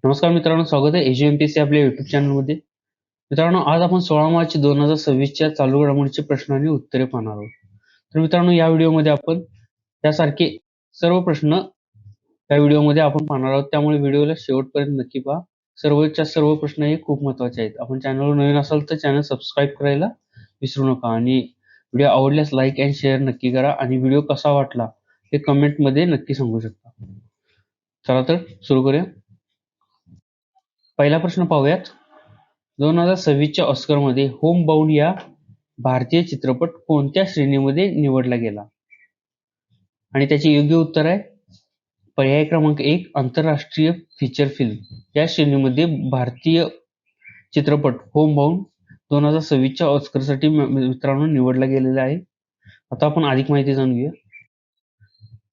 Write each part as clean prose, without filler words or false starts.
नमस्कार मित्रांनो, स्वागत आहे एजीएमपीसी आपल्या युट्यूब चॅनलमध्ये. मित्रांनो, आज आपण 16 मार्च 2026च्या चालू घडामोडींचे प्रश्न आणि उत्तरे पाहणार आहोत. तर मित्रांनो, या व्हिडिओमध्ये आपण त्यासारखे सर्व प्रश्न या व्हिडिओमध्ये आपण पाहणार आहोत. त्यामुळे व्हिडिओला शेवटपर्यंत नक्की पहा. सर्वच्या सर्व प्रश्न हे खूप महत्त्वाचे आहेत. आपण चॅनलवर नवीन असाल तर चॅनल सबस्क्राईब करायला विसरू नका आणि व्हिडिओ आवडल्यास लाईक अँड शेअर नक्की करा आणि व्हिडिओ कसा वाटला हे कमेंटमध्ये नक्की सांगू शकता. चला तर सुरू करूया. पहिला प्रश्न पाहूयात. 2026च्या ऑस्करमध्ये होम बाउंड या भारतीय चित्रपट कोणत्या श्रेणीमध्ये निवडला गेला? आणि त्याचे योग्य उत्तर आहे पर्याय क्रमांक 1 आंतरराष्ट्रीय फीचर फिल्म या श्रेणीमध्ये भारतीय चित्रपट होम बाउंड 2026च्या ऑस्करसाठी मित्रांनो निवडला गेलेला आहे. आता आपण अधिक माहिती जाणून घेऊया.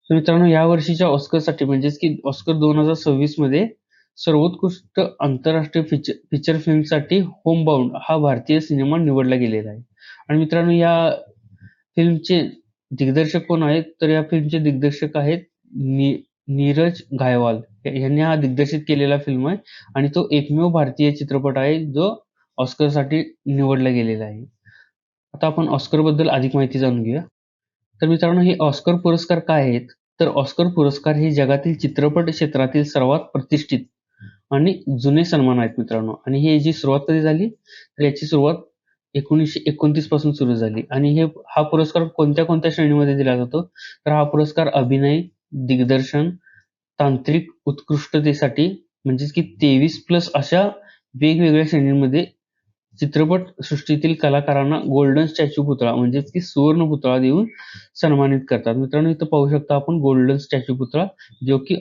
तर मित्रांनो, या वर्षीच्या ऑस्करसाठी म्हणजेच की ऑस्कर 2026 मध्ये सर्वोत्कृष्ट आंतरराष्ट्रीय फीचर फिल्मसाठी होम बाउंड हा भारतीय सिनेमा निवडला गेलेला आहे. आणि मित्रांनो, या फिल्मचे दिग्दर्शक कोण आहेत? तर या फिल्मचे दिग्दर्शक आहेत नीरज घायवाल यांनी हा दिग्दर्शित केलेला फिल्म आहे आणि तो एकमेव भारतीय चित्रपट आहे जो ऑस्करसाठी निवडला गेलेला आहे. आता आपण ऑस्कर बद्दल अधिक माहिती जाणून घेऊया. तर मित्रांनो, हे ऑस्कर पुरस्कार काय आहेत? तर ऑस्कर पुरस्कार हे जगातील चित्रपट क्षेत्रातील सर्वात प्रतिष्ठित आणि जुने सन्मान आहेत मित्रांनो. आणि हे जी सुरुवात कधी झाली? तर याची सुरुवात 1929 पासून सुरू झाली. आणि हा पुरस्कार कोणत्या कोणत्या श्रेणीमध्ये दिला जातो? तर हा पुरस्कार अभिनय, दिग्दर्शन, तांत्रिक उत्कृष्टतेसाठी म्हणजेच की 23+ अशा वेगवेगळ्या श्रेणींमध्ये चित्रपट सृष्टीतील कलाकारांना गोल्डन स्टॅच्यू पुतळा म्हणजेच की सुवर्ण पुतळा देऊन सन्मानित करतात. मित्रांनो, इथं पाहू शकता आपण गोल्डन स्टॅच्यू पुतळा, जो की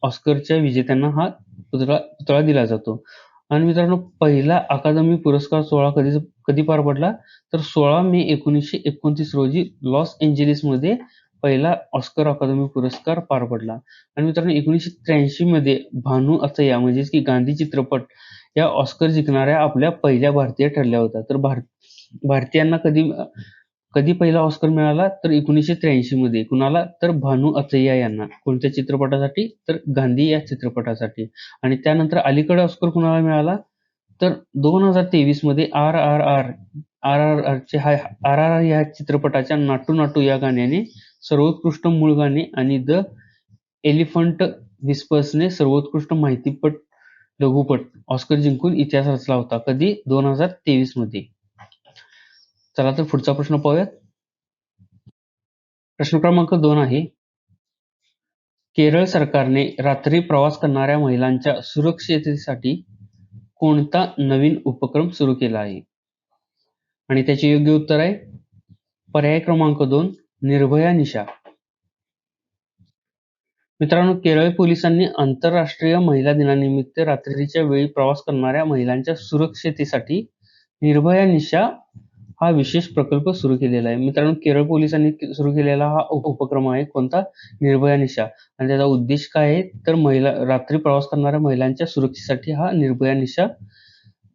ऑस्करच्या विजेत्यांना हा पुतळा दिला जातो. आणि मित्रांनो, पहिला अकादमी पुरस्कार सोहळा कधी पार पडला? तर 16 मे 1929 रोजी लॉस एंजेलिसमध्ये पहिला ऑस्कर अकादमी पुरस्कार पार पडला. आणि मित्रांनो, 1983 मध्ये भानू अथय्या म्हणजेच की गांधी चित्रपट या ऑस्कर जिंकणाऱ्या आपल्या पहिल्या भारतीय ठरल्या होत्या. तर भारतीयांना कधी पहिला ऑस्कर मिळाला? तर 1983 मध्ये. कुणाला? तर भानू अथय्या यांना. कोणत्या चित्रपटासाठी? तर गांधी या चित्रपटासाठी. आणि त्यानंतर अलीकडे ऑस्कर कुणाला मिळाला? तर 2023 मध्ये RRR या चित्रपटाच्या नाटू नाटू या गाण्याने सर्वोत्कृष्ट मूळ गाणे आणि द एलिफंट विस्पर्सने सर्वोत्कृष्ट माहितीपट लघुपट ऑस्कर जिंकून इतिहास रचला होता. कधी? 2023 मध्ये. चला तर पुढचा प्रश्न पाहूयात. प्रश्न क्रमांक 2 आहे. केरळ सरकारने रात्री प्रवास करणाऱ्या महिलांच्या सुरक्षिततेसाठी कोणता नवीन उपक्रम सुरू केला आहे? आणि त्याचे योग्य उत्तर आहे पर्याय क्रमांक 2 निर्भया निशा. मित्रांनो, केरळ पोलिसांनी आंतरराष्ट्रीय महिला दिनानिमित्त रात्रीच्या वेळी प्रवास करणाऱ्या महिलांच्या सुरक्षिततेसाठी निर्भया निशा हा विशेष प्रकल्प सुरू केलेला आहे. मित्रांनो, केरळ पोलिसांनी सुरू केलेला हा उपक्रम आहे कोणता? निर्भया निशा. आणि त्याचा उद्देश काय आहे? तर रात्री प्रवास करणाऱ्या महिलांच्या सुरक्षेसाठी हा निर्भया निशा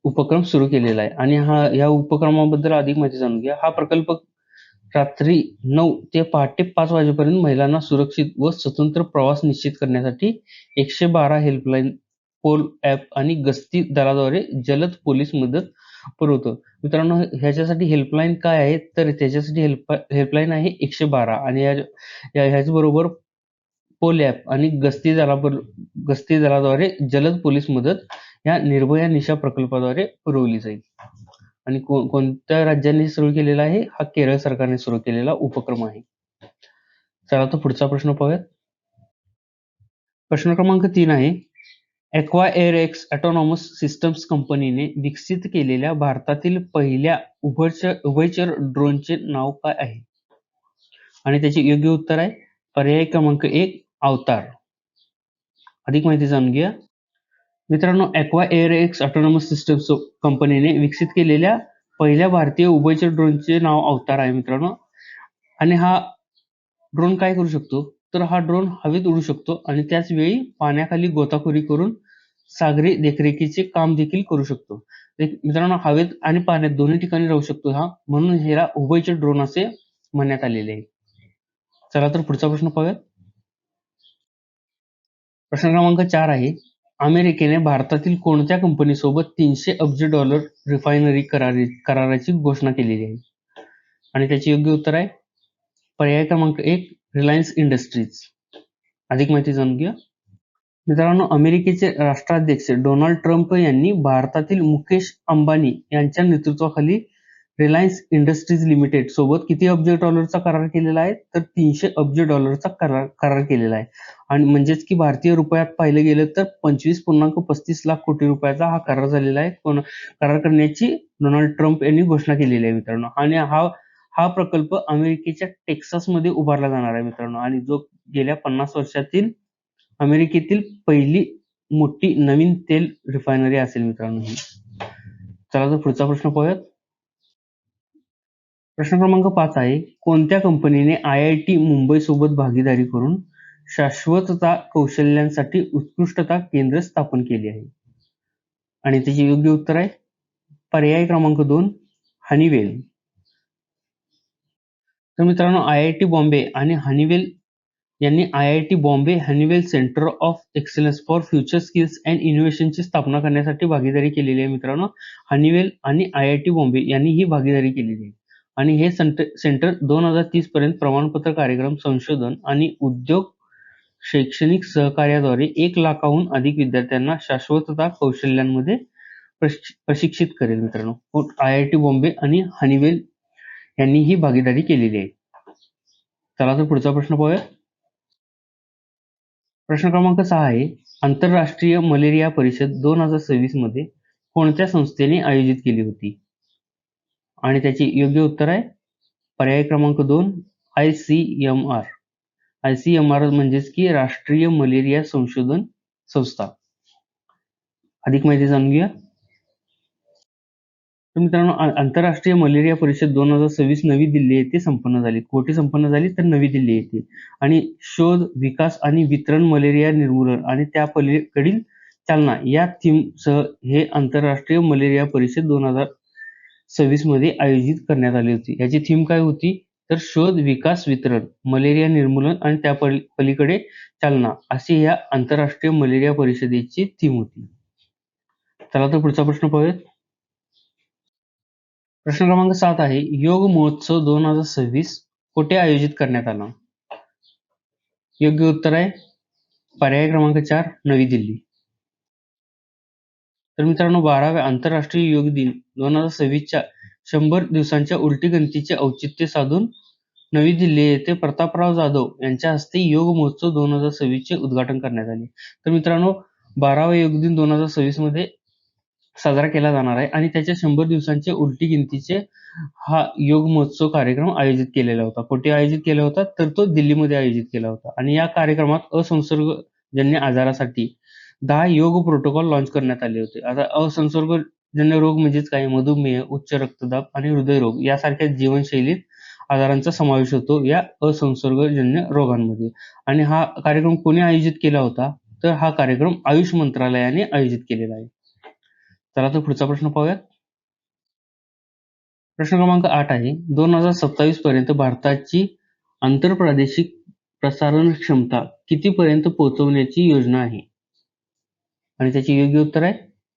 उपक्रम सुरू केलेला आहे. आणि या उपक्रमाबद्दल अधिक माहिती जाणून घ्या. हा प्रकल्प रात्री 9 ते पहाटे 5 वाजेपर्यंत महिलांना सुरक्षित व स्वतंत्र प्रवास निश्चित करण्यासाठी 112 हेल्पलाईन, पोल ॲप आणि गस्ती दलाद्वारे जलद पोलीस मदत पुरवतो. मित्रांनो, ह्याच्यासाठी हेल्पलाईन काय आहे? तर त्याच्यासाठी हेल्पलाईन आहे 112 आणि ह्याचबरोबर पोल ॲप आणि गस्ती दलाद्वारे जलद पोलीस मदत या निर्भया निशा प्रकल्पाद्वारे पुरवली जाईल. आणि कोणत्या राज्यांनी सुरू केलेला आहे? हा केरळ सरकारने सुरू केलेला उपक्रम आहे. चला तर पुढचा प्रश्न पाहूयात. प्रश्न क्रमांक 3 आहे. ॲक्वा एअरएक्स ऑटोनॉमस सिस्टम्स कंपनीने विकसित केलेल्या भारतातील पहिल्या उभयचर ड्रोनचे नाव काय आहे? आणि त्याचे योग्य उत्तर आहे पर्याय क्रमांक 1 अवतार. अधिक माहिती जाणून घ्या. मित्रांनो, ॲक्वा एअरएक्स ऑटोनॉमस सिस्टम्स कंपनीने विकसित केलेल्या पहिल्या भारतीय उभयचर ड्रोनचे नाव अवतार आहे मित्रांनो. आणि हा ड्रोन काय करू शकतो? तर हा ड्रोन हवेत उडू शकतो आणि त्याच वेळी पाण्याखाली गोताखोरी करून सागरी देखरेखीचे काम देखील करू शकतो. मित्रांनो, हवेत आणि पाण्यात दोन्ही ठिकाणी राहू शकतो हा, म्हणून ह्याला उभयचर ड्रोन असे म्हणण्यात आलेले आहे. चला तर पुढचा प्रश्न पाहूयात. प्रश्न क्रमांक 4 आहे. अमेरिकेने भारतातील कोणत्या कंपनीसोबत 300 अब्ज डॉलर रिफायनरी कराराची घोषणा केलेली आहे? आणि त्याचे योग्य उत्तर आहे पर्याय क्रमांक 1 रिलायन्स इंडस्ट्रीज. अधिक माहिती जाणून घेऊया. मित्रांनो, अमेरिकेचे राष्ट्राध्यक्ष डोनाल्ड ट्रम्प यांनी भारतातील मुकेश अंबानी यांच्या नेतृत्वाखाली रिलायन्स इंडस्ट्रीज लिमिटेड सोबत किती अब्ज डॉलरचा करार केलेला आहे? तर 300 अब्ज डॉलरचा करार केलेला आहे. आणि म्हणजेच की भारतीय रुपयात पाहिलं गेलं तर 25.35 लाख कोटी रुपयाचा हा करार झालेला आहे. करार करण्याची डोनाल्ड ट्रम्प यांनी घोषणा केलेली आहे मित्रांनो. आणि हा प्रकल्प अमेरिकेच्या टेक्सासमध्ये उभारला जाणार आहे मित्रांनो. आणि जो गेल्या 50 वर्षातील अमेरिकेतील पहिली मोठी नवीन तेल रिफायनरी असेल मित्रांनो ही. चला तर पुढचा प्रश्न पाहूयात. प्रश्न क्रमांक 5 आहे, कोणत्या कंपनीने IIT मुंबई सोबत भागीदारी करून शाश्वतता कौशल्यांसाठी उत्कृष्टता केंद्र स्थापन केले आहे? आणि त्याचे योग्य उत्तर आहे पर्याय क्रमांक 2 हनीवेल. तर मित्रांनो, IIT बॉम्बे आणि हनीवेल यांनी IIT Bombay Honeywell centre of excellence for future skills and इनोव्हेशनची स्थापना करण्यासाठी भागीदारी केलेली आहे मित्रांनो. हनीवेल आणि IIT बॉम्बे यांनी ही भागीदारी केलेली आहे. आणि हे सेंटर 2030 पर्यंत प्रमाणपत्र कार्यक्रम, संशोधन आणि उद्योग शैक्षणिक सहकार्याद्वारे 1 लाखाहून अधिक विद्यार्थ्यांना शाश्वतता कौशल्यांमध्ये प्रशिक्षित करेल मित्रांनो. IIT बॉम्बे आणि हनीवेल यांनी ही भागीदारी केलेली आहे. चला तर पुढचा प्रश्न पाहूया. प्रश्न क्रमांक 6 आहे, आंतरराष्ट्रीय मलेरिया परिषद 2026 मध्ये कोणत्या संस्थेने आयोजित केली होती? आणि त्याचे योग्य उत्तर आहे पर्याय क्रमांक 2 ICMR. ICMR म्हणजेच की राष्ट्रीय मलेरिया संशोधन संस्था. अधिक माहिती जाणून घेऊया. तर मित्रांनो, आंतरराष्ट्रीय मलेरिया परिषद 2026 नवी दिल्ली येथे संपन्न झाली. कुठे संपन्न झाली? तर नवी दिल्ली येथे. आणि शोध, विकास आणि वितरण, मलेरिया निर्मूलन आणि त्या पलीकडील चालना या थीमसह हे आंतरराष्ट्रीय मलेरिया परिषद 2026 मध्ये आयोजित करण्यात आली होती. याची थीम काय होती? तर शोध, विकास, वितरण, मलेरिया निर्मूलन आणि त्या पलीकडे चालना अशी या आंतरराष्ट्रीय मलेरिया परिषदेची थीम होती. चला तर पुढचा प्रश्न पाहूयात. प्रश्न क्रमांक 7 आहे, योग महोत्सव 2026 कुठे आयोजित करण्यात आला? योग्य उत्तर आहे पर्याय क्रमांक 4 नवी दिल्ली. तर मित्रांनो, 12व्या आंतरराष्ट्रीय योग दिन 2026च्या 100 दिवसांच्या उलटी गणतीचे औचित्य साधून नवी दिल्ली येथे प्रतापराव जाधव यांच्या हस्ते योग महोत्सव 2026 चे उद्घाटन करण्यात आले. तर मित्रांनो, 12वा योग दिन 2026 मध्ये साजरा केला जाणार आहे आणि त्याच्या 100 दिवसांचे उलटी गिनतीचे हा योग महोत्सव कार्यक्रम आयोजित केलेला होता. कुठे आयोजित केला होता? तर तो दिल्लीमध्ये आयोजित केला होता. आणि या कार्यक्रमात असंसर्गजन्य आजारासाठी 10 योग प्रोटोकॉल लॉन्च करण्यात आले होते. आता असंसर्गजन्य रोग म्हणजेच काय? मधुमेह, उच्च रक्तदाब आणि हृदयरोग यासारख्या जीवनशैलीत आजारांचा समावेश होतो या असंसर्गजन्य रोगांमध्ये. आणि हा कार्यक्रम कोणी आयोजित केला होता? तर हा कार्यक्रम आयुष मंत्रालयाने आयोजित केलेला आहे. चला तर पुढचा प्रश्न पाहूयात. प्रश्न क्रमांक 8 आहे, 2027 पर्यंत भारताची आंतरप्रादेशिक प्रसारण क्षमता किती पर्यंत पोहोचवण्याची योजना आहे? आणि त्याचे योग्य उत्तर आहे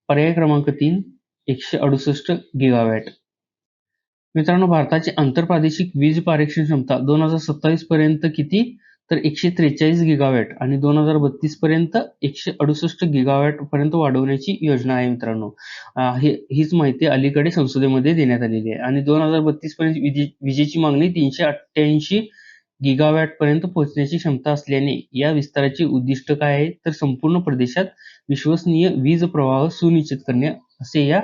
पर्याय क्रमांक 3 168 गिगावॅट. मित्रांनो, भारताची आंतरप्रादेशिक वीज पारेषण क्षमता 2027 पर्यंत किती? तर 143 गिगावॅट आणि 2032 पर्यंत 168 गिगावॅट पर्यंत वाढवण्याची योजना आहे मित्रांनो. हीच माहिती अलीकडे संसदेमध्ये देण्यात आलेली आहे. आणि 2032 पर्यंत विजेची मागणी 388 गिगावॅट पर्यंत पोहोचण्याची क्षमता असल्याने या विस्ताराचे उद्दिष्ट काय आहे? तर संपूर्ण प्रदेशात विश्वसनीय वीज प्रवाह सुनिश्चित करणे असे या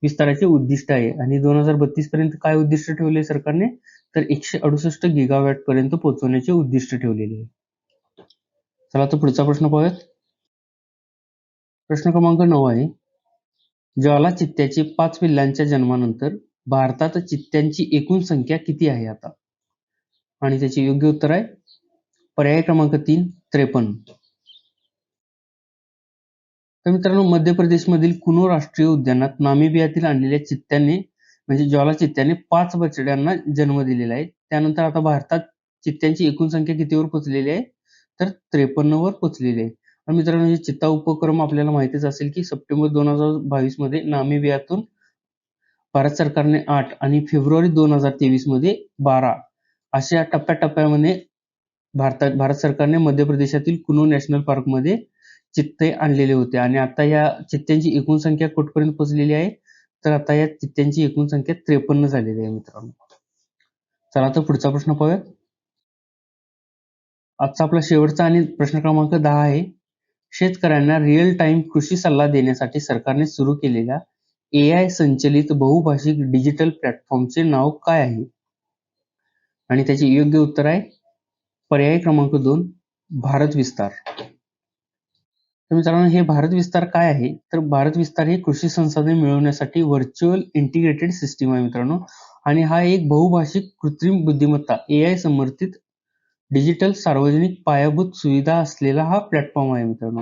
विस्ताराचे उद्दिष्ट आहे. आणि 2032 पर्यंत काय उद्दिष्ट ठेवले सरकारने? तर 168 गिगावॅट पर्यंत पोहोचवण्याचे उद्दिष्ट ठेवलेले आहे. चला तर पुढचा प्रश्न पाहूयात. प्रश्न क्रमांक 9 आहे, ज्वाला चित्त्याचे 5 पिल्लांच्या जन्मानंतर भारतात चित्त्यांची एकूण संख्या किती आहे आता? आणि त्याचे योग्य उत्तर आहे पर्याय क्रमांक 3 53. तर मित्रांनो, मध्य प्रदेशमधील कुनो राष्ट्रीय उद्यानात नामिबियातील आणलेल्या चित्त्याने म्हणजे ज्वाला चित्त्याने 5 बछड्यांना जन्म दिलेला आहे. त्यानंतर आता भारतात चित्त्यांची एकूण संख्या कितीवर पोहोचलेली आहे? तर 53 वर पोहोचलेली आहे. आणि मित्रांनो, हे चित्ता उपक्रम आपल्याला माहितीच असेल की सप्टेंबर 2022 मध्ये नामिबियातून भारत सरकारने 8 आणि फेब्रुवारी 2023 मध्ये 12 अशा टप्प्याटप्प्यामध्ये भारत सरकारने मध्य प्रदेशातील कुनो नॅशनल पार्कमध्ये चित्ते आणलेले होते आणि आता या चित्त्यांची एकूण संख्या कुठपर्यंत पोहोचलेली आहे, तर आता या चित्त्यांची एकूण संख्या 53 झालेली आहे मित्रांनो. चला तर पुढचा प्रश्न पाहूया. आजचा आपला शेवटचा आणि प्रश्न क्रमांक 10 आहे. शेतकऱ्यांना रिअल टाइम कृषी सल्ला देण्यासाठी सरकारने सुरू केलेल्या AI संचलित बहुभाषिक डिजिटल प्लॅटफॉर्मचे नाव काय आहे? आणि त्याचे योग्य उत्तर आहे पर्याय क्रमांक 2 भारत विस्तार. तर मित्रांनो, हे भारत विस्तार काय आहे? तर भारत विस्तार हे कृषी संसाधने मिळवण्यासाठी व्हर्च्युअल इंटिग्रेटेड सिस्टीम आहे मित्रांनो, आणि हा एक बहुभाषिक कृत्रिम बुद्धिमत्ता AI समर्थित डिजिटल सार्वजनिक पायाभूत सुविधा असलेला हा प्लॅटफॉर्म आहे मित्रांनो.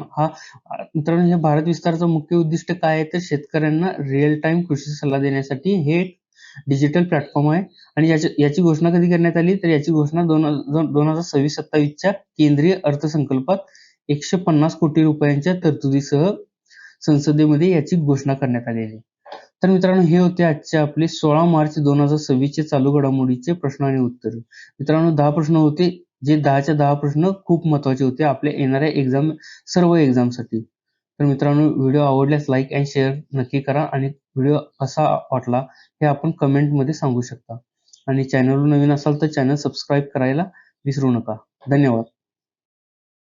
मित्रांनो, हे भारत विस्ताराचं मुख्य उद्दिष्ट काय आहे, तर शेतकऱ्यांना रिअल टाइम कृषी सल्ला देण्यासाठी हे डिजिटल प्लॅटफॉर्म आहे. आणि याची घोषणा कधी करण्यात आली, तर याची घोषणा 2026-27च्या केंद्रीय अर्थसंकल्पात 150 कोटी रुपयांच्या तरतुदीसह संसदेमध्ये याची घोषणा करण्यात आलेली आहे. तर मित्रांनो, हे होते आजचे आपले 16 मार्च 2026 चे चालू घडामोडीचे प्रश्न आणि उत्तर. मित्रांनो, 10 प्रश्न होते, जे 10च्या 10 प्रश्न खूप महत्त्वाचे होते आपल्या येणाऱ्या सर्व एक्झामसाठी. तर मित्रांनो, व्हिडिओ आवडल्यास लाईक आणि शेअर नक्की करा आणि व्हिडिओ कसा वाटला हे आपण कमेंटमध्ये सांगू शकता. आणि चॅनलवर नवीन असाल तर चॅनल सबस्क्राईब करायला विसरू नका. धन्यवाद.